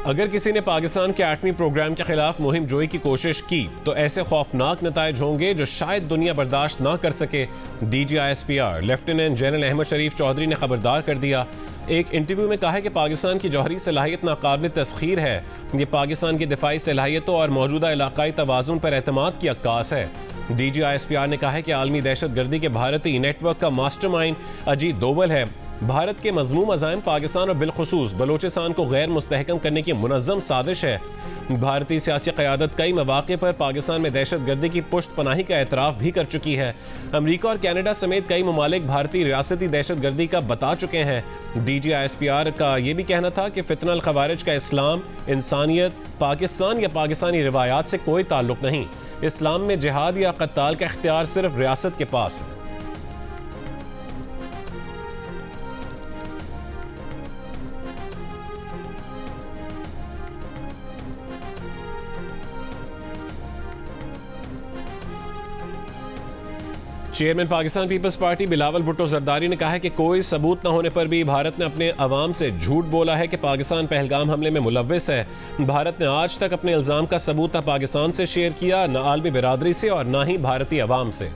अगर किसी ने पाकिस्तान के एटमी प्रोग्राम के खिलाफ मुहिम जोई की कोशिश की तो ऐसे खौफनाक नतायज होंगे जो शायद दुनिया बर्दाश्त ना कर सके। DGISPR लेफ्टिनेंट जनरल अहमद शरीफ चौधरी ने खबरदार कर दिया। एक इंटरव्यू में कहा है कि पाकिस्तान की जौहरी सलाहियत नाकाबिल तस्खीर है। ये पाकिस्तान की दिफाई सलाहियतों और मौजूदा इलाकाई तवाज़ुन पर एतमाद की अक्कास है। DGISPR ने कहा है कि आलमी दहशत गर्दी के भारतीय नेटवर्क का मास्टरमाइंड अजीत दोवल है। भारत के मजमूम अज़ाइम पाकिस्तान और बिलखुसूस बलोचिस्तान को गैर मुस्तहकम करने की मुनज़्ज़म साजिश है। भारतीय सियासी क़यादत कई मौक़े पर पाकिस्तान में दहशत गर्दी की पुष्ट पनाही का एतराफ़ भी कर चुकी है। अमरीका और कनाडा समेत कई ममालिक भारतीय रियासती दहशत गर्दी का बता चुके हैं। DGISPR का यह भी कहना था कि फितनल खवारिज का इस्लाम, इंसानियत, पाकिस्तान या पाकिस्तानी रिवायात से कोई ताल्लुक़ नहीं। इस्लाम में जिहाद या क़त्ताल का इख्तियार सिर्फ रियासत के पास है। Chairman Pakistan Peoples Party Bilawal Bhutto Zardari ने कहा है कि कोई सबूत न होने पर भी भारत ने अपने अवाम से झूठ बोला है कि पाकिस्तान पहलगाम हमले में मुलव्विस है। भारत ने आज तक अपने इल्ज़ाम का सबूत न पाकिस्तान से शेयर किया, न आलमी बिरादरी से और न ही भारतीय अवाम से।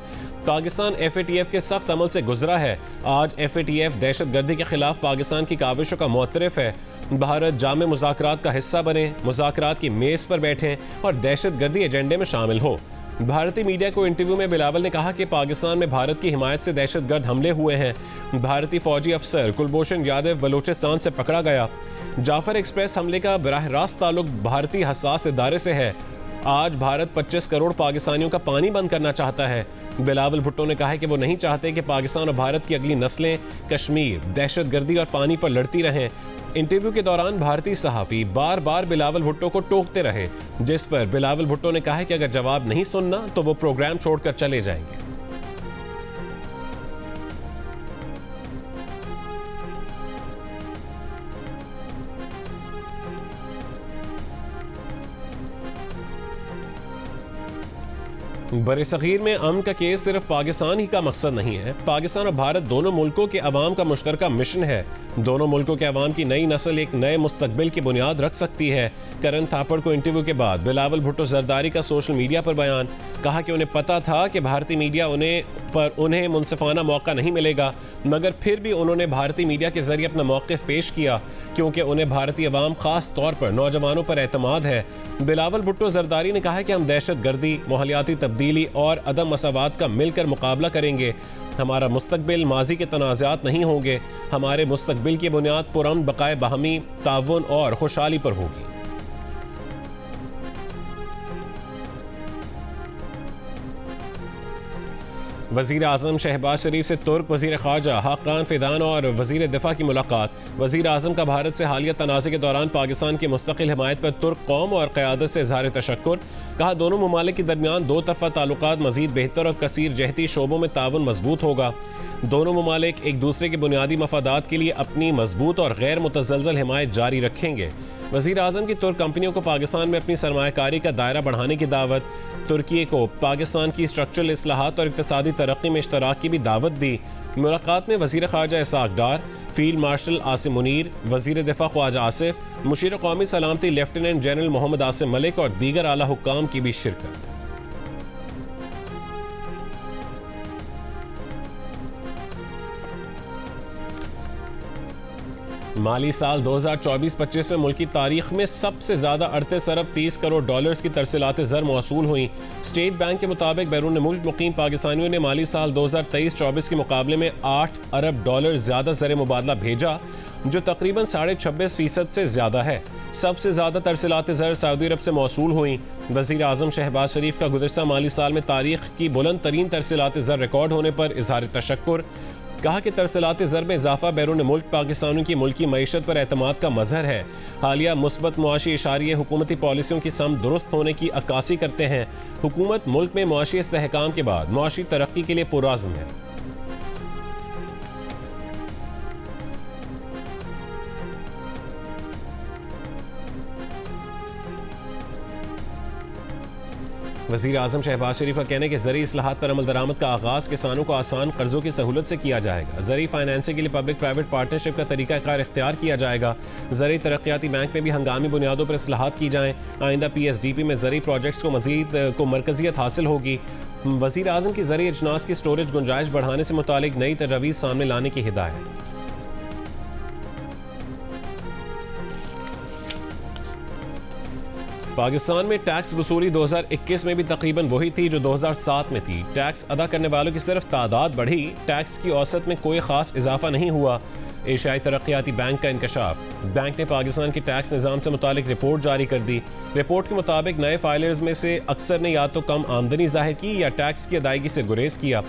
पाकिस्तान FATF के सख्त अमल से गुजरा है। आज FATF दहशत गर्दी के खिलाफ पाकिस्तान की काविशों का मुतरफ है। भारत जामे मुज़ाकरात का हिस्सा बने, मुज़ाकरात की मेज़ पर बैठें और दहशत गर्दी एजेंडे में शामिल हो। भारतीय मीडिया को इंटरव्यू में बिलावल ने कहा कि पाकिस्तान में भारत की हिमायत से दहशतगर्द हमले हुए हैं। भारतीय फौजी अफसर कुलभूषण यादव बलूचिस्तान से पकड़ा गया। जाफर एक्सप्रेस हमले का बराह रास्त ताल्लुक भारतीय हसास इदारे से है। आज भारत 25 करोड़ पाकिस्तानियों का पानी बंद करना चाहता है। बिलावल भुट्टो ने कहा है कि वो नहीं चाहते कि पाकिस्तान और भारत की अगली नस्लें कश्मीर, दहशत गर्दी और पानी पर लड़ती रहें। इंटरव्यू के दौरान भारतीय सहाफ़ी बार बार बिलावल भुट्टो को टोकते रहे, जिस पर बिलावल भुट्टो ने कहा है कि अगर जवाब नहीं सुनना तो वो प्रोग्राम छोड़कर चले जाएंगे। बरे-सग़ीर में अमन का केस सिर्फ पाकिस्तान ही का मकसद नहीं है। पाकिस्तान और भारत दोनों मुल्कों के अवाम का मुश्तरका मिशन है। दोनों मुल्कों के अवाम की नई नस्ल एक नए मुस्तकबिल की बुनियाद रख सकती है। करण थापड़ को इंटरव्यू के बाद बिलावल भुट्टो जरदारी का सोशल मीडिया पर बयान, कहा कि उन्हें पता था कि भारतीय मीडिया उन्हें मुनसिफाना मौका नहीं मिलेगा, मगर फिर भी उन्होंने भारतीय मीडिया के जरिए अपना मौक़िफ़ पेश किया क्योंकि उन्हें भारतीय अवाम ख़ास तौर पर नौजवानों पर एतमाद है। बिलावल भुट्टो जरदारी ने कहा है कि हम दहशत गर्दी, माहौलियाती तब्दीली और अदम मसावात का मिलकर मुकाबला करेंगे। हमारा मुस्तकबिल माजी के तनाज़ात नहीं होंगे। हमारे मुस्तकबिल की बुनियाद पुरअमन, बकाए बाहमी ताउन और खुशहाली पर होगी। वज़ीर आज़म शहबाज शरीफ से तुर्क वज़ीर ख़ारजा हाक़ान फ़िदान और वज़ीर दिफ़ा की मुलाकात। वज़ीर आज़म का भारत से हालिया तनाज़े के दौरान पाकिस्तान की मुस्तक़िल हिमायत पर तुर्क कौम और क़यादत से इज़हार तशक्कुर। कहा दोनों ममालिक के दरमियान दो तरफ़ा ताल्लुकात मज़ीद बेहतर और कसीर जहती शोबों में ताउन मजबूत होगा। दोनों ममालिक एक दूसरे के बुनियादी मफादात के लिए अपनी मजबूत और गैर मुतज़लज़ल हिमायत जारी रखेंगे। वज़ीर आज़म की तुर्क कंपनियों को पाकिस्तान में अपनी सरमायाकारी का दायरा बढ़ाने की दावत। तुर्की को पाकिस्तान की स्ट्रक्चरल इस्लाहात और इक़्तिसादी तरक्की में इश्तराक की भी दावत दी। मुलाकात में वज़ीर ख़ारजा इसाक डार, फील्ड मार्शल आसिम मुनीर, वज़ीर दिफ़ा ख्वाजा आसिफ, मुशीर क़ौमी सलामती लेफ्टिनेंट जनरल मोहम्मद आसिम मलिक और दीगर आला हुक्काम की भी शिरकत। माली साल 2024-25 में मुल्की तारीख में सबसे ज़्यादा 38 अरब 30 करोड़ डॉलर्स की तरसीलात ज़र मौसूल हुई। स्टेट बैंक के मुताबिक बैरून मुल्क मुकीम पाकिस्तानियों ने माली साल 2023-24 के मुकाबले में 8 अरब डॉलर ज़्यादा ज़र मुबादला भेजा, जो तकरीबन 26.5% से ज़्यादा है। सबसे ज़्यादा तरसीलात ज़र सऊदी अरब से मौसूल हुई। वज़ीर आज़म शहबाज शरीफ का गुज़श्ता माली साल में तारीख की बुलंद तरीन तरसीलात ज़र रिकॉर्ड होने पर इज़हार तशक्कुर। कहा कि तरसीलात ज़र में इजाफा बैरून मुल्क पाकिस्तानियों की मुल्की मईशत पर एतमाद का मजहर है। हालिया मुस्बत मुआशी इशारे हुकूमती पॉलिसियों की सम दुरुस्त होने की अक्कासी करते हैं। हुकूमत मुल्क में मुआशी इस्तेहकाम के बाद मुआशी तरक्की के लिए पुरआज़्म है। वज़ीर आज़म शहबाज शरीफ का कहना है कि ज़रूरी इस्लाहात पर अमल दरामद का आगाज़ किसानों को आसान कर्जों की सहूलत से किया जाएगा। ज़रूरी फाइनेंसिंग के लिए पब्लिक प्राइवेट पार्टनरशिप का तरीक़ाकार इख्तियार किया जाएगा। ज़रूरी तरक्याती बैंक में भी हंगामी बुनियादों पर इस्लाहात की जाएँ। आइंदा PSDP में ज़रूरी प्रोजेक्ट्स को मज़ीद मरकज़ियत हासिल होगी। वज़ीर आज़म की ज़रूरी अजनास की स्टोरेज गुंजाइश बढ़ाने से मुतालिक नई तजवीज़ सामने लाने की हिदायत। पाकिस्तान में टैक्स वसूली 2021 में भी तकरीबन वही थी जो 2007 में थी। टैक्स अदा करने वालों की सिर्फ तादाद बढ़ी, टैक्स की औसत में कोई खास इजाफा नहीं हुआ। एशियाई तरक्याती बैंक का इंकशाफ। बैंक ने पाकिस्तान के टैक्स निज़ाम से मुतालिक रिपोर्ट जारी कर दी। रिपोर्ट के मुताबिक नए फाइलर्स में से अक्सर ने या तो कम आमदनी जाहिर की या टैक्स की अदायगी से गुरेज किया।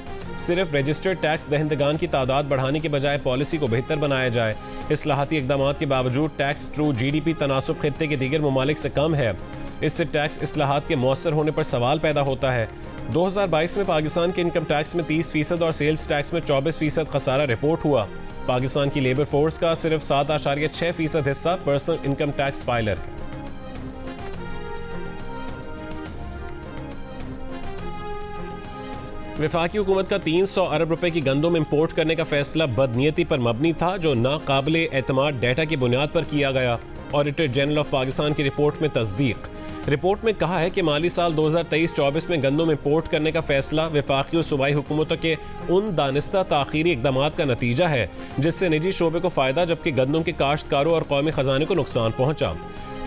सिर्फ रजिस्टर्ड टैक्स दहिंदगान की तादाद बढ़ाने के बजाय पॉलिसी को बेहतर बनाया जाए। इस्लाहाती इक़दाम के बावजूद टैक्स टू GDP तनासुब खित्ते के दीगर ममालिक से कम है। इससे टैक्स इस्लाहात के मौसर होने पर सवाल पैदा होता है। 2022 में पाकिस्तान के इनकम टैक्स में 30% और सेल्स टैक्स में 24% खसारा रिपोर्ट हुआ। पाकिस्तान की लेबर फोर्स का सिर्फ 7.6% हिस्सा पर्सनल इनकम टैक्स फाइलर है। वफाकी हुकूमत का 300 अरब रुपए की गंदम इंपोर्ट करने का फैसला बदनीयती पर मबनी था, जो नाकाबिले एतमाद डेटा की बुनियाद पर किया गया। ऑडिटर जनरल ऑफ पाकिस्तान की रिपोर्ट में तस्दीक। रिपोर्ट में कहा है कि माली साल 2023-24 में गंदम इंपोर्ट करने का फैसला वफाकी और सूबाई हुकूमतों के उन दानिस्ता ताखीरी इक़दामात का नतीजा है जिससे निजी शोबे को फ़ायदा जबकि गंदम के काश्तकारों और कौमी ख़जाने को नुकसान पहुंचा।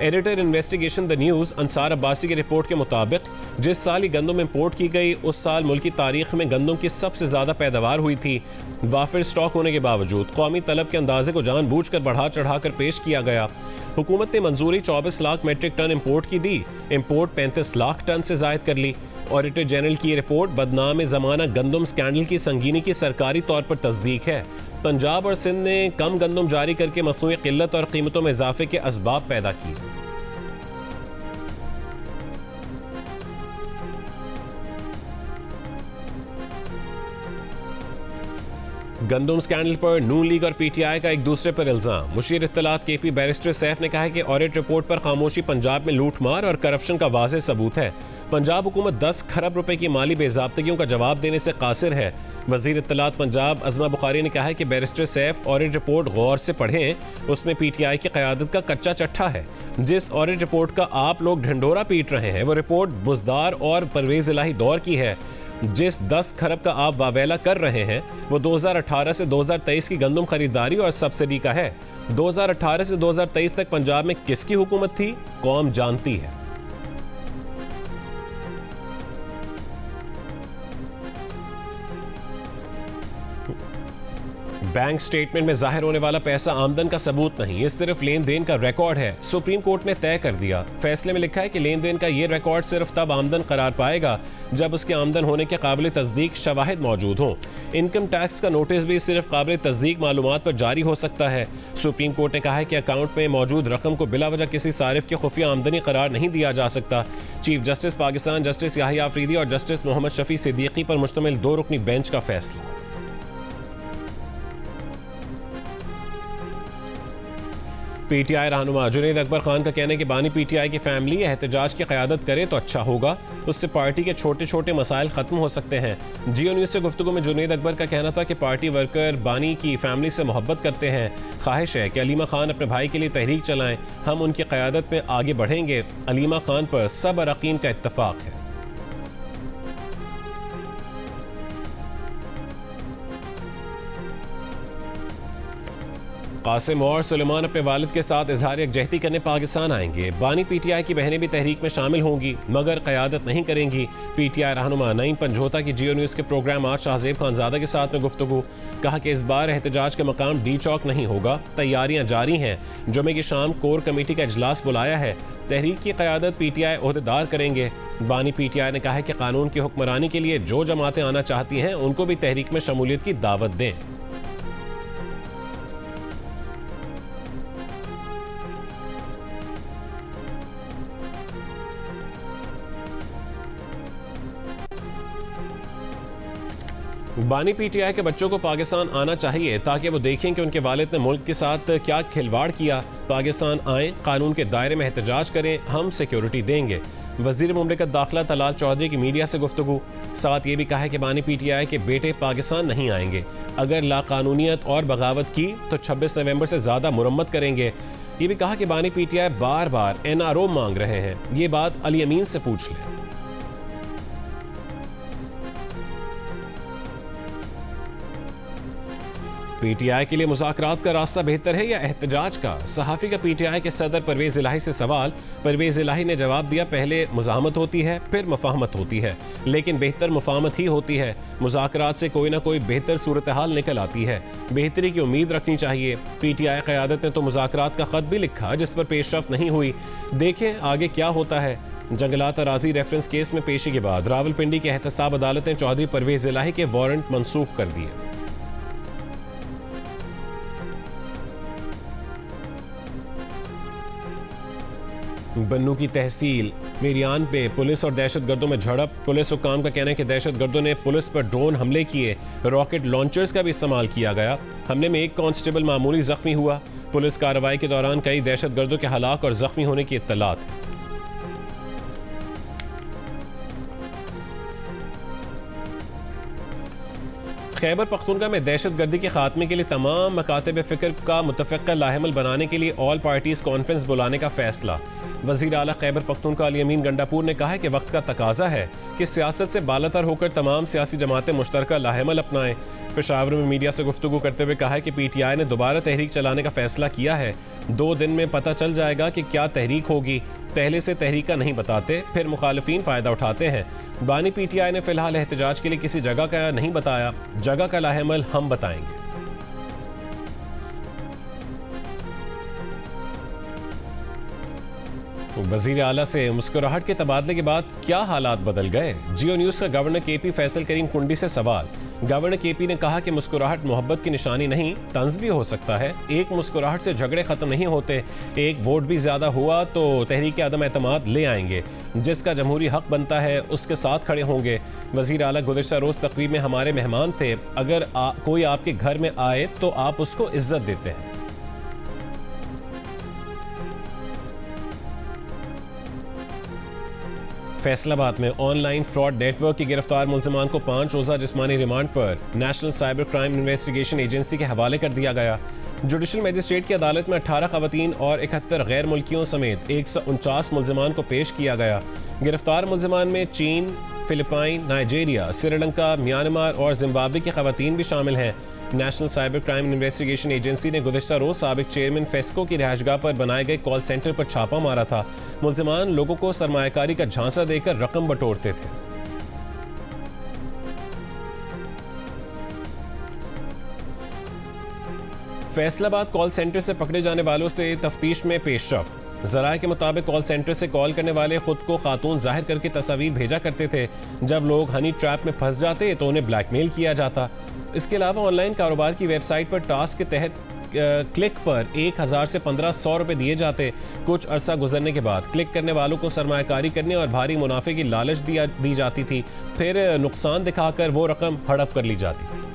Editor investigation the news Ansar Abbasi की रिपोर्ट के मुताबिक जिस साल ये गंदम इंपोर्ट की गई उस साल मुल्क की तारीख में गंदम की सबसे ज़्यादा पैदावार हुई थी। वाफिर स्टॉक होने के बावजूद कौमी तलब के अंदाजे को जानबूझकर बढ़ा चढ़ा कर पेश किया गया। हुकूमत ने मंजूरी 24 लाख मेट्रिक टन इंपोर्ट की दी, इंपोर्ट 35 लाख टन से जायद कर ली। ऑडिटर जनरल की रिपोर्ट बदनाम ज़माना गंदम स्कैंडल की संगीनी की सरकारी तौर पर तस्दीक है। पंजाब और सिंध ने कम गंदम जारी करके मसनूई किल्लत और कीमतों में इजाफे के असबाब पैदा किए। गंदम स्कैंडल पर नून लीग और PTI का एक दूसरे पर इल्जाम। मुशीर इत्तलात KP बैरिस्टर सैफ ने कहा है कि ऑडिट रिपोर्ट पर खामोशी पंजाब में लूटमार और करप्शन का वाज़ेह सबूत है। पंजाब हुकूमत 10 खरब रुपए की माली बेज़ाब्तगियों का जवाब देने से कासिर है। वज़ीर इत्तलात पंजाब अज़मा बुखारी ने कहा है कि बैरिस्टर सैफ ऑडिट रिपोर्ट गौर से पढ़ें, उसमें PTI की क़यादत का कच्चा चट्ठा है। जिस ऑडिट रिपोर्ट का आप लोग ढिंढोरा पीट रहे हैं वो रिपोर्ट बुज़दार और परवेज़ इलाही दौर की है। जिस 10 खरब का आप वावेला कर रहे हैं वो 2018 से 2023 की गंदम खरीदारी और सब्सिडी का है। 2018 से 2023 तक पंजाब में किसकी हुकूमत थी, कौम जानती है। बैंक स्टेटमेंट में जाहिर होने वाला पैसा आमदन का सबूत नहीं, ये सिर्फ लेन देन का रिकॉर्ड है। सुप्रीम कोर्ट ने तय कर दिया। फैसले में लिखा है कि लेन देन का ये रिकॉर्ड सिर्फ तब आमदन करार पाएगा जब उसके आमदन होने के काबिल तस्दीक शवाहिद मौजूद हों। इनकम टैक्स का नोटिस भी सिर्फ काबिल तस्दीक मालूमात पर जारी हो सकता है। सुप्रीम कोर्ट ने कहा है कि अकाउंट में मौजूद रकम को बिला वजह किसी सारिफ की खुफिया आमदनी करार नहीं दिया जा सकता। Chief justice Pakistan justice Yahya Afridi और जस्टिस मोहम्मद शफी सिद्दीकी पर मुश्तमिल 2 रुकनी बेंच का फैसला। PTI रहनुमा जुनैद अकबर खान का कहना है कि बानी PTI की फैमिली एहतजाज की क़यादत करे तो अच्छा होगा, उससे पार्टी के छोटे छोटे मसाइल ख़त्म हो सकते हैं। Geo न्यूज़ से गुफ्तगू में जुनैद अकबर का कहना था कि पार्टी वर्कर बानी की फैमिली से मोहब्बत करते हैं। ख्वाहिश है कि अलीमा खान अपने भाई के लिए तहरीक चलाएं, हम उनकी क़यादत में आगे बढ़ेंगे। अलीमा खान पर सब अरकान का इत्तफाक है। कासिम और सुलेमान अपने वालिद के साथ इजहार यकजहती करने पाकिस्तान आएंगे। बानी PTI की बहनें भी तहरीक में शामिल होंगी मगर क़यादत नहीं करेंगी। PTI रहनुमा नईम पंजोता की Geo न्यूज़ के प्रोग्राम आज शाहजेब खानजादा के साथ में गुफ्तगू। कहा कि इस बार एहतजाज का मकाम D चौक नहीं होगा, तैयारियां जारी हैं। जुमे की शाम कोर कमेटी का इजलास बुलाया है। तहरीक की क़यादत PTI ओहदेदार करेंगे। बानी PTI ने कहा है कि कानून की हुक्मरानी के लिए जो जमातें आना चाहती हैं उनको भी तहरीक में शमूलियत की दावत दें। बानी PTI के बच्चों को पाकिस्तान आना चाहिए ताकि वो देखें कि उनके वालिद ने मुल्क के साथ क्या खिलवाड़ किया। पाकिस्तान आएँ, कानून के दायरे में एहतजाज करें, हम सिक्योरिटी देंगे। वजीर मुमलिकत दाखिला तलाल चौधरी की मीडिया से गुफ्तगू। साथ ये भी कहा है कि बानी PTI के बेटे पाकिस्तान नहीं आएंगे, अगर लाकानूनियत और बगावत की तो 26 नवंबर से ज़्यादा मुरम्मत करेंगे। ये भी कहा कि बानी PTI बार बार NRO मांग रहे हैं, ये बात अली अमीन से पूछ लें। PTI के लिए मुज़ाकरात का रास्ता बेहतर है या एहतजाज का? सहाफ़ी का PTI के सदर परवेज़ इलाही से सवाल। परवेज़ इलाही ने जवाब दिया, पहले मुज़ाहमत होती है फिर मुफ़ाहमत होती है, लेकिन बेहतर मुफ़ाहमत ही होती है। मुज़ाकरात से कोई ना कोई बेहतर सूरत हाल निकल आती है, बेहतरी की उम्मीद रखनी चाहिए। PTI क़यादत ने तो मुज़ाकरात का ख़त भी लिखा जिस पर पेशरफ़्त नहीं हुई। देखें आगे क्या होता है। जंगलात अराज़ी रेफरेंस केस में पेशी के बाद रावलपिंडी की एहतसाब अदालत ने चौधरी परवेज़ इलाही के वारंट मनसूख कर दिए। बन्नू की तहसील मेरियान पे पुलिस और दहशतगर्दों में झड़प। पुलिस हुक्काम का कहना है कि दहशतगर्दों ने पुलिस पर ड्रोन हमले किए, रॉकेट लॉन्चर्स का भी इस्तेमाल किया गया। हमले में एक कांस्टेबल मामूली जख्मी हुआ। पुलिस कार्रवाई के दौरान कई दहशतगर्दों के हलाक और जख्मी होने की इत्तलात। खैबर पख्तूनख्वा में दहशतगर्दी के खात्मे के लिए तमाम मकातब फ़िक्र का मुतफ़िक़ा लाहेमल बनाने के लिए ऑल पार्टीज़ कॉन्फ्रेंस बुलाने का फैसला। वज़ीर आला खैबर पख्तूनख्वा अली अमीन गंडापुर ने कहा है कि वक्त का तकाजा है कि सियासत से बालातर होकर तमाम सियासी जमातें मुश्तरका लाहेमल अपनाएं। पेशावर में मीडिया से गुफ्तगू करते हुए कहा है कि PTI ने दोबारा तहरीक चलाने का फैसला किया है। 2 दिन में पता चल जाएगा कि क्या तहरीक होगी। पहले से तहरीक का नहीं बताते, फिर मुखालिफिन फ़ायदा उठाते हैं। बानी PTI ने फिलहाल एहतजाज के लिए किसी जगह का नहीं बताया, जगह का लाहेमल हम बताएंगे। वज़ीर आला से मुस्कुराहट के तबादले के बाद क्या हालात बदल गए? जियो न्यूज़ का गवर्नर KP फैसल करीम कुंडी से सवाल। गवर्नर KP ने कहा कि मुस्कुराहट मोहब्बत की निशानी नहीं, तंज भी हो सकता है। एक मुस्कुराहट से झगड़े खत्म नहीं होते। एक वोट भी ज्यादा हुआ तो तहरीक अदम एतमाद ले आएंगे। जिसका जमहूरी हक बनता है उसके साथ खड़े होंगे। वज़ीर आला गुज़िश्ता रोज़ तकरीब में हमारे मेहमान थे। अगर कोई आपके घर में आए तो आप उसको इज्जत देते हैं। फैसलाबाद में ऑनलाइन फ्रॉड नेटवर्क की गिरफ्तार मुल्ज़िमान को 5 रोज़ा जिस्मानी रिमांड पर national cyber crime investigation agency के हवाले कर दिया गया। जुडिशल मजिस्ट्रेट की अदालत में 18 ख़वातीन और 71 गैर मुल्कियों समेत 149 मुल्ज़िमान को पेश किया गया। गिरफ्तार मुल्ज़िमान में चीन, फिलिपाइन, नाइजीरिया, श्रीलंका, म्यांमार और जिम्बाब्वे की ख़वातीन भी शामिल हैं। National cyber crime investigation agency ने गुज़िश्ता रोज़ साबिक चेयरमैन फेस्को की रिहाइशगाह पर बनाए गए कॉल सेंटर पर छापा मारा था। मुल्ज़िमान लोगों को सरमायाकारी का झांसा देकर रकम बटोरते थे। फैसलाबाद कॉल सेंटर से पकड़े जाने वालों से तफ्तीश में पेशरफ्त। ज़राए के मुताबिक कॉल सेंटर से कॉल करने वाले खुद को खातून जाहिर करके तस्वीर भेजा करते थे। जब लोग हनी ट्रैप में फंस जाते तो उन्हें ब्लैकमेल किया जाता। इसके अलावा ऑनलाइन कारोबार की वेबसाइट पर टास्क के तहत क्लिक पर 1000 से 1500 रुपये दिए जाते। कुछ अरसा गुजरने के बाद क्लिक करने वालों को सरमायाकारी करने और भारी मुनाफे की लालच दी जाती थी। फिर नुकसान दिखाकर वो रकम हड़प कर ली जाती थी।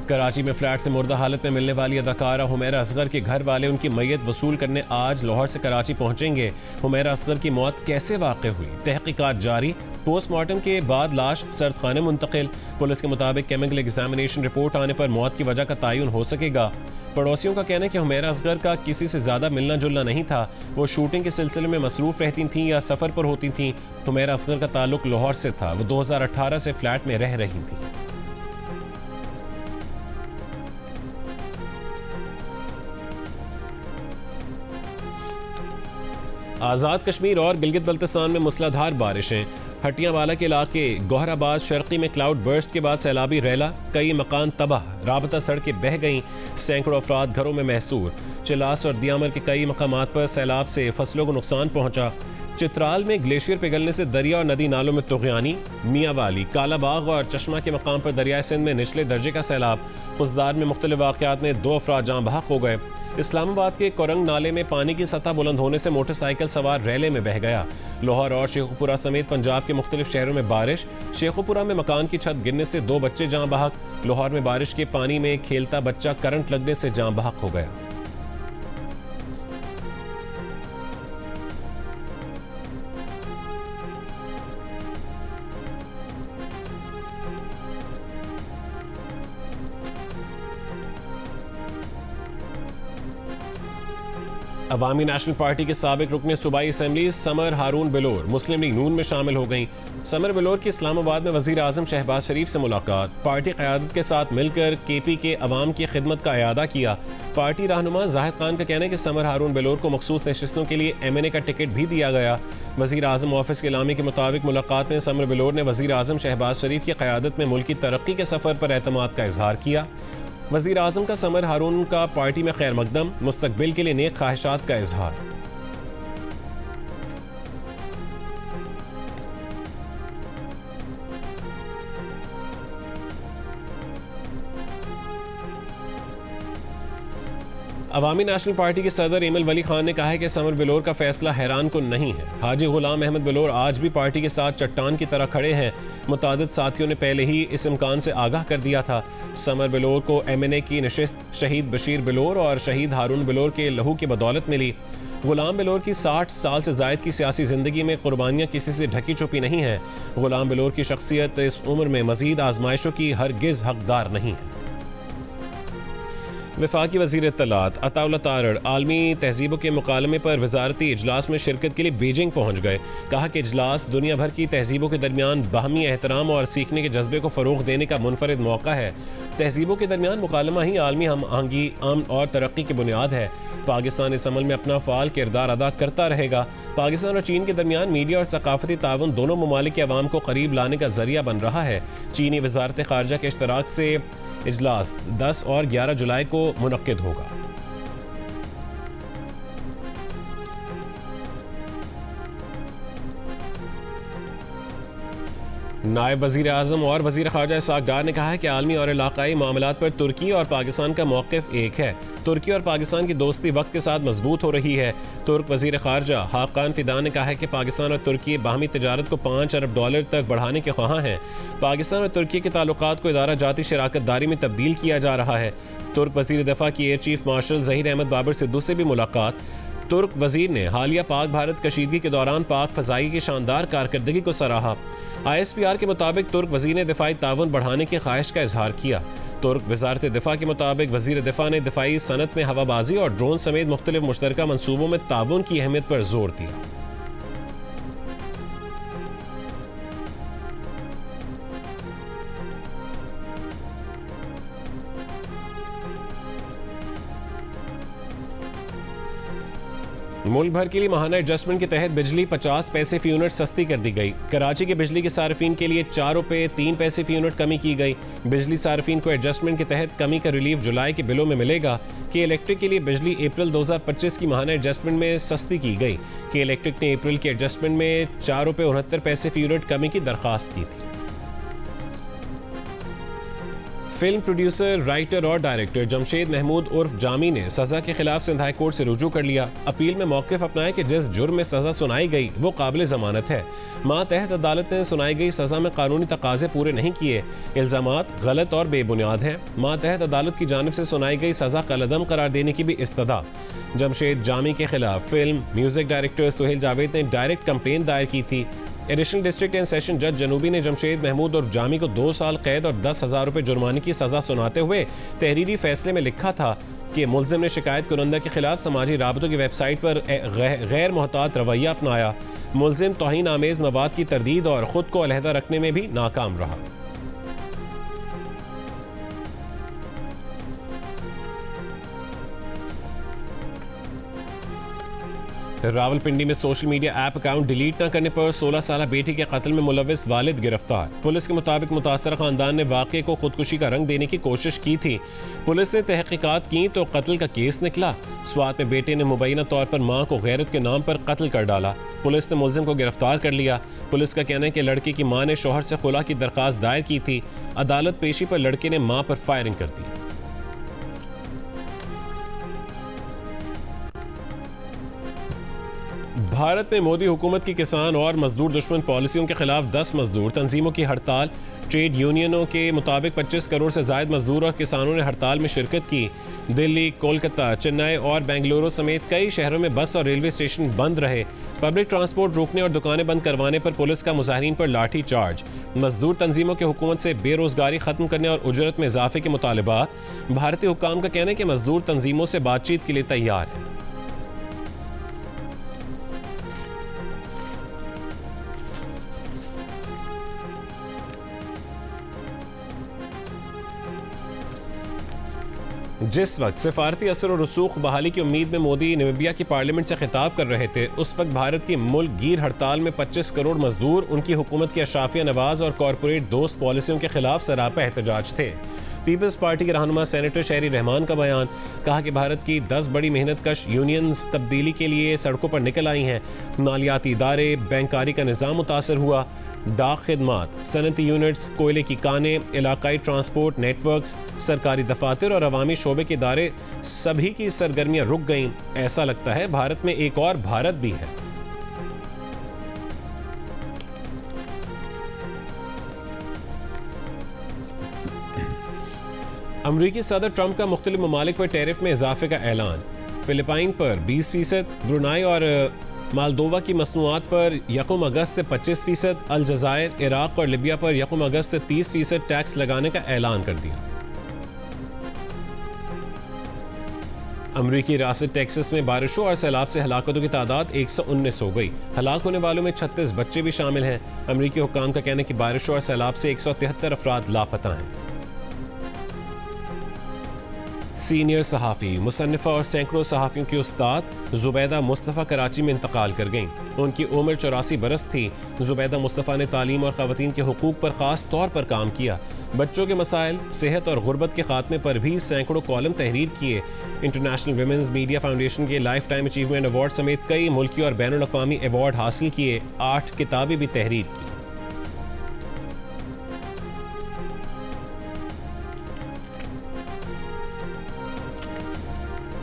कराची में फ्लैट से मुर्दा हालत में मिलने वाली अदाकारा हुमैरा असगर के घर वाले उनकी मैयत वसूल करने आज लाहौर से कराची पहुंचेंगे। हुमैरा असगर की मौत कैसे वाक़ई हुई, तहकीकात जारी। पोस्टमार्टम के बाद लाश सर्दखाने मुंतकिल। पुलिस के मुताबिक केमिकल एग्जामिनेशन रिपोर्ट आने पर मौत की वजह का तयन हो सकेगा। पड़ोसियों का कहना है कि हुमैरा असगर का किसी से ज़्यादा मिलना जुलना नहीं था। वो शूटिंग के सिलसिले में मसरूफ़ रहती थीं या सफ़र पर होती थीं। हुमैरा असगर का ताल्लुक लाहौर से था। वो 2018 से फ्लैट में रह रही थी। आज़ाद कश्मीर और गिलगित बल्तिस्तान में मूसलाधार बारिशें। हटियावाला के इलाके गोहराबाद शर्की में क्लाउड बर्स्ट के बाद सैलाबी रैला। कई मकान तबाह, राबता सड़कें बह गईं। सैकड़ों अफराद घरों में महसूर। चिलास और दियामर के कई मकामात पर सैलाब से फसलों को नुकसान पहुंचा। चित्राल में ग्लेशियर पिघलने से दरिया और नदी नालों में तुग़यानी। मियाँवाली, कालाबाग और चश्मा के मकाम पर दरियाए सिंध में निचले दर्जे का सैलाब। खुजदार में मुख्तलिफ वाक़यात में 2 अफराद जाँ बहक हो गए। इस्लामाबाद के कोरंग नाले में पानी की सतह बुलंद होने से मोटरसाइकिल सवार रैले में बह गया। लाहौर और शेखुपुरा समेत पंजाब के मुख्तलिफ शहरों में बारिश। शेखुपुरा में मकान की छत गिरने से 2 बच्चे जाँ बहक। लाहौर में बारिश के पानी में खेलता बच्चा करंट लगने से जाँ बहक हो गया। अवामी नेशनल पार्टी के साबिक रुकने सूबाई असम्बली समर हारून बिलोर मुस्लिम लीग नून में शामिल हो गईं। समर बिलोर की इस्लामाबाद में वजीर आजम शहबाज शरीफ से मुलाकात, पार्टी क़यादत के साथ मिलकर KP के अवाम की खिदमत का इयादा किया। पार्टी रहनुमा जाहिद खान का कहना है कि समर हारून बिलोर को मखसूस नशिस्तों के लिए MNA का टिकट भी दिया गया। वजीर आजम ऑफिस के इलामी के मुताबिक मुलाकात में समर बिलोर ने वजीर आजम शहबाज शरीफ की क़यादत में मुल्क की तरक्की के सफ़र पर एतमाद का इजहार किया। वजीर आजम का समर हारून का पार्टी में खैर मकदम, मुस्तकबिल के लिए नेक ख्वाहिशात का इजहार। अवामी नेशनल पार्टी के सदर एमल वली खान ने कहा है कि समर बिलोर का फैसला हैरान कुन नहीं है। हाजी गुलाम अहमद बिलोर आज भी पार्टी के साथ चट्टान की तरह खड़े हैं। मुतादिद साथियों ने पहले ही इस इम्कान से आगाह कर दिया था। समर बिलोर को MNA की नशिस्त शहीद बशीर बिलोर और शहीद हारून बिलोर के लहू की बदौलत मिली। गुलाम बिलोर की 60 साल से जायद की सियासी ज़िंदगी में कुर्बानियाँ किसी से ढकी छुपी नहीं है। गुलाम बिलोर की शख्सियत इस उम्र में मजीद आजमाइशों की हरगिज़ हकदार नहीं है। वफाकी वज़ीर इत्तलात अताउल्लाह तारड़ आलमी तहजीबों के मुकालमे पर वजारती इजलास में शिरकत के लिए बीजिंग पहुँच गए। कहा कि इजलास दुनिया भर की तहजीबों के दरमियान बाहमी एहतराम और सीखने के जज्बे को फ़रोग़ देने का मुनफरिद मौका है। तहजीबों के दरमियान मुकालमा ही आलमी हम आहंगी, अमन और तरक्की की बुनियाद है। पाकिस्तान इस अमल में अपना फ़ाल किरदार अदा करता रहेगा। पाकिस्तान और चीन के दरमियान मीडिया और सकाफती ताउन दोनों ममालिक के अवाम को करीब लाने का जरिया बन रहा है। चीनी वजारत ख़ारजा के इश्तराक से इजलास 10 और 11 जुलाई को मुनक्किद होगा। नायब वज़ीर आज़म और वज़ीर ख़ारजा इसाक डार ने कहा है कि आलमी और इलाक़ाई मामलात पर तुर्की और पाकिस्तान का मौक़िफ़ एक है। तुर्की और पाकिस्तान की दोस्ती वक्त के साथ मजबूत हो रही है। तुर्क वज़ीर ख़ारजा हाक़ान फ़िदा ने कहा है कि पाकिस्तान और तुर्की बाहमी तजारत को $5 अरब तक बढ़ाने के ख्वाह हैं। पाकिस्तान और तुर्की के ताल्लुकात को इदारा जाती शराकत दारी में तब्दील किया जा रहा है। तुर्क वज़ीर दफ़ा की air chief marshal Zaheer Ahmed Babar Sidhu से भी मुलाकात। तुर्क वज़ीर ने हालिया पाक भारत कशीदगी के दौरान पाक फ़ज़ाई की शानदार कारकर्दगी को सराहा। ISPR के मुताबिक तुर्क वज़ीर ने दिफाई ताउन बढ़ाने की ख्वाहिश का इजहार किया। तुर्क वज़ारत दिफा के मुताबिक वज़ीर दिफा ने दिफाई सनत में हवाबाजी और ड्रोन समेत मुख्तलिफ मुश्तरका मनसूबों में ताउन की अहमियत पर जोर दिया। मुल्क भर के लिए माहाना एडजस्टमेंट के तहत बिजली 50 पैसे फी यूनिट सस्ती कर दी गई। कराची के बिजली के सार्फिन के लिए 4 रुपये 3 पैसे फी यूनिट कमी की गई। बिजली सार्फिन को एडजस्टमेंट के तहत कमी का रिलीफ जुलाई के बिलों में मिलेगा। कि इलेक्ट्रिक के लिए बिजली अप्रैल 2025 की माहाना एडजस्टमेंट में सस्ती की गई। कि इलेक्ट्रिक ने अप्रैल के एडजस्टमेंट में 4 रुपये 69 पैसे फी यूनिट कमी की दरख्वास्त की थी। फिल्म प्रोड्यूसर, राइटर और डायरेक्टर जमशेद महमूद उर्फ जामी ने सज़ा के खिलाफ सिंध हाई कोर्ट से रुजू कर लिया। अपील में मौक़िफ़ अपनाया कि जिस जुर्म में सज़ा सुनाई गई वो काबिल ज़मानत है। मातहत अदालत ने सुनाई गई सज़ा में कानूनी तकाज़े पूरे नहीं किए। इल्ज़ामात गलत और बेबुनियाद हैं। मातहत अदालत की जानिब से सुनाई गई सज़ा कलअदम करार देने की भी इस्तदा। जमशेद जामी के खिलाफ film music director Suhail Javed ने डायरेक्ट कंप्लेन दायर की थी। एडिशनल डिस्ट्रिक्ट एंड सेशन जज जनूबी ने जमशेद महमूद और जामी को 2 साल कैद और 10,000 रुपये जुर्माने की सज़ा सुनाते हुए तहरीरी फैसले में लिखा था कि मुल्ज़िम ने शिकायत कुरंदा के खिलाफ समाजी राबतों की वेबसाइट पर गैर मोहतात रवैया अपनाया। मुल्ज़िम तौहीन आमेज़ मवाद की तरदीद और ख़ुद को अलहदा रखने में भी नाकाम रहा। रावलपिंडी में social media app account delete न करने पर 16 साल बेटी के कत्ल में मुलविस वालिद गिरफ्तार। पुलिस के मुताबिक मुतासर खानदान ने वाक़े को खुदकुशी का रंग देने की कोशिश की थी। पुलिस ने तहकीकात की तो कत्ल का केस निकला। स्वात में बेटे ने मुबैना तौर पर मां को गैरत के नाम पर कत्ल कर डाला। पुलिस ने मुल्जिम को गिरफ्तार कर लिया। पुलिस का कहना है कि लड़के की मां ने शोहर से खुला की दरख्वास्त दायर की थी। अदालत पेशी पर लड़के ने मां पर फायरिंग कर दी। भारत में मोदी हुकूमत की किसान और मजदूर दुश्मन पॉलिसियों के खिलाफ 10 मजदूर तंजीमों की हड़ताल। ट्रेड यूनियनों के मुताबिक 25 करोड़ से ज्यादा मजदूर और किसानों ने हड़ताल में शिरकत की। दिल्ली, कोलकाता, चेन्नई और बेंगलुरु समेत कई शहरों में बस और रेलवे स्टेशन बंद रहे। पब्लिक ट्रांसपोर्ट रोकने और दुकानें बंद करवाने पर पुलिस का मुजाहिरीन पर लाठी चार्ज। मजदूर तंजीमों की हुकूमत से बेरोजगारी खत्म करने और उजरत में इजाफे के मुतालबात। भारतीय हुक्काम का कहना है कि मजदूर तंजीमों से बातचीत के लिए तैयार है। जिस वक्त सिफारती असर और रसूख बहाली की उम्मीद में मोदी नामीबिया की पार्लियामेंट से खिताब कर रहे थे, उस वक्त भारत की मुल्क गिर हड़ताल में 25 करोड़ मजदूर उनकी हुकूमत की अशराफिया नवाज और कॉरपोरेट दोस्त पॉलिसियों के खिलाफ सरापा एहतजाज थे। पीपल्स पार्टी के रहनुमा सेनेटर शहरी रहमान का बयान, कहा कि भारत की 10 बड़ी मेहनत कश यूनियंस तब्दीली के लिए सड़कों पर निकल आई हैं। मालियाती इदारे, बैंकारी का निज़ाम मुतासर हुआ। डाक खिदमात, सनती यूनिट्स, कोयले की कानें, इलाकाई ट्रांसपोर्ट नेटवर्क्स, सरकारी दफातर और अवामी शोबे के इदारे, सभी की सरगर्मियां रुक गईं। ऐसा लगता है भारत में एक और भारत भी है। अमरीकी सदर ट्रंप का मुख्तलिफ ममालिक पर टैरिफ में इजाफे का ऐलान। फिलिपाइन पर 20%, ब्रुनाई और मालदोवा की मसनूआत पर 1 अगस्त से 25%, अलजायर, इराक और लिबिया पर 1 अगस्त से 30% टैक्स लगाने का ऐलान कर दिया। अमरीकी रियासत टेक्सास में बारिशों और सैलाब से हलाकतों की तादाद 119 हो गई। हलाक होने वालों में 36 बच्चे भी शामिल हैं। अमरीकी हुक्काम का कहना है कि बारिशों और सैलाब से 173 अफराद लापता हैं। सीनियर सहाफ़ी, मुसन्निफ़ा और सैकड़ों सहाफ़ियों की उस्ताद ज़ुबैदा मुस्तफ़ा कराची में इंतकाल कर गईं। उनकी उम्र 84 बरस थी। ज़ुबैदा मुस्तफ़ा ने तालीम और ख़वातीन के हुकूक पर ख़ास तौर पर काम किया। बच्चों के मसाइल, सेहत और गुर्बत के खात्मे पर भी सैकड़ों कॉलम तहरीर किए। इंटरनेशनल विमेंस मीडिया फाउंडेशन के लाइफ टाइम अचीवमेंट अवार्ड समेत कई मुल्की और बैनुल अक़वामी अवार्ड हासिल किए। 8 किताबें भी तहरीर की।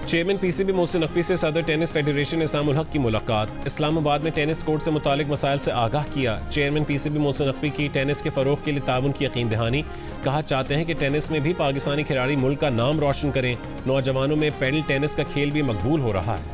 चेयरमैन पीसीबी मोहसिन नकवी से सदर टेनिस फेडरेशन निज़ाम उल हक की मुलाकात। इस्लामाबाद में टेनिस कोर्ट से मुतालिक मसाइल से आगाह किया। चेयरमैन पीसीबी मोहसिन नकवी की टेनिस के फ़रोग़ के लिए ताउन की यकीन दहानी। कहा, चाहते हैं कि टेनिस में भी पाकिस्तानी खिलाड़ी मुल्क का नाम रोशन करें। नौजवानों में पैडल टेनिस का खेल भी मकबूल हो रहा है।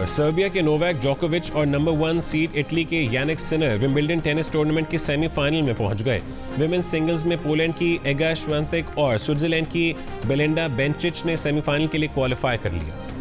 सर्बिया के नोवाक जोकोविच और नंबर 1 सीड इटली के Jannik Sinner Wimbledon tennis tournament के सेमीफाइनल में पहुंच गए। विमेंस सिंगल्स में पोलैंड की एगा श्वेंतेक और स्विट्जरलैंड की बेलिंडा बेंचिच ने सेमीफाइनल के लिए क्वालिफाई कर लिया।